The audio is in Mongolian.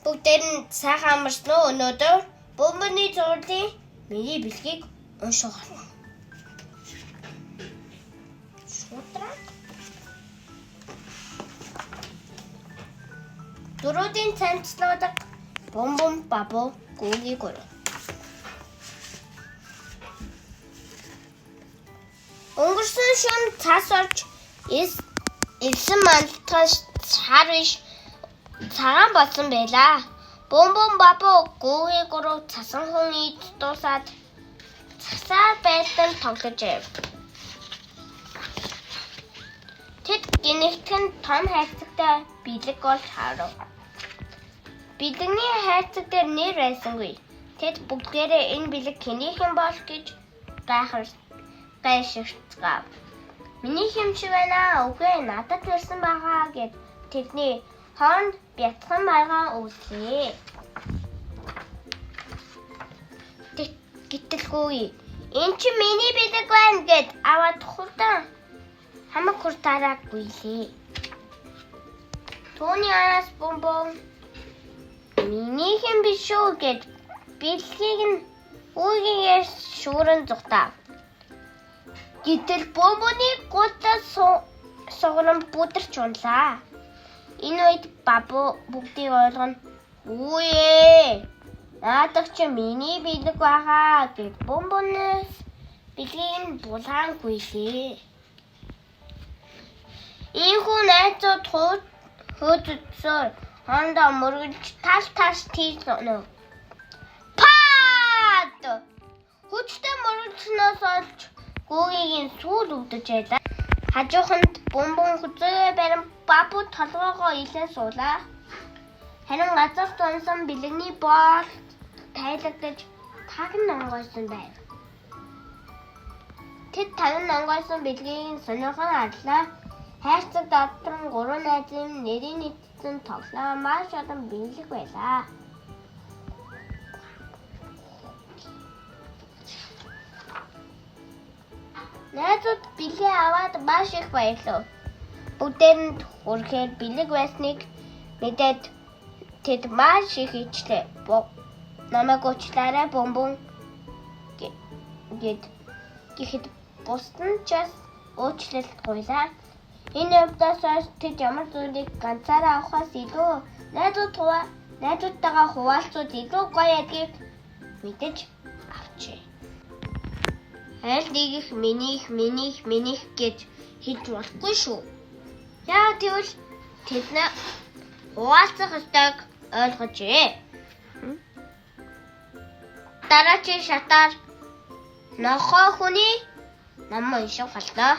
Бүгдээр нь сайхан амарсан уу өнөөдөр? Бомбоны зурлын миний бэлгийг унших. Шудраг. Дөрүүдийн цамцлуудаг бомбом бабу гүги гүр. Өнгөрсөн шөнө цас орж элсэн мандтгаш цаар биш цагаан болсон байлаа. Бомбом бабу гүги гүр цасан хүн ид дуусаад цасаар байлдан тоглож байв. Тэд гинэгтэн том хайрцагтай бэлэг бол харав. Бэлэгний хайрцаг дээр нэр байсангүй. Тэд бүгдээрээ энэ бэлэг хэнийх юм бол гэж гайшигцгаав. Миний юм шиг байна. Үгүй надад ирсэн байгаа гэд тэдний хооронд бяцхан маргаан өвлөө. Гítэлгүй. Энэ чи миний бэлэг байна гэд аваад хурдан хамаг хуртаараагүй лээ. Тооны араас бомбом миний юм биш шүү гэд бэлгийг нь үүгээр шууран зүгтав. Гэтэл бомбоны гутаа сугран бүдэрч унлаа. Энэ үед бабу бүгдийг ойлгоно. Үе! Наадах чи миний бэлэг байгаа гэд бомбоны бэлгийг нь булаангүй лээ. Ийхүү найзууд хөөцөөр хондоо мөргөлж тал тийж нөө. Паад! Хүчтэй мөргөлснөөс олж гүүгийн сүүл өвдөж байлаа. Хажууханд бомбон хүзээ барин бабу толгоогоо илэн суулаа. Харин газар тунсан бэлэгний боол тайлагдаж тагн онгойсон байв. Тэд тагн онгойсон бэлгийг сонирхон харлаа. Хайрцаг дотрон 3 найзын нэрийн нийтсэн тоглоо маш олон бэлэг байлаа. Найзууд бэлгээ аваад маш их баярлав. Бүгдээрэнд хүрэхээр бэлэг байсныг мэдээд тэд маш их ичлээ. Намайг уучлаарай бомбон гэхэд бусд нь ч уучлалт гуйлаа. Энэ явдлаас хойш тэд ямар зүйлийг ганцаараа авахаас илүү найзуудтайгаа хуваалцууд илүү гоё гэдгийг мэдэж авчээ. Аль нэгих минийх гэж хэлж болохгүй шүү. Яа тэгвэл тэд хуваалцах ёстойг ойлгожээ. Дараачийн шатаар нохоо хүний нам унших боллоо.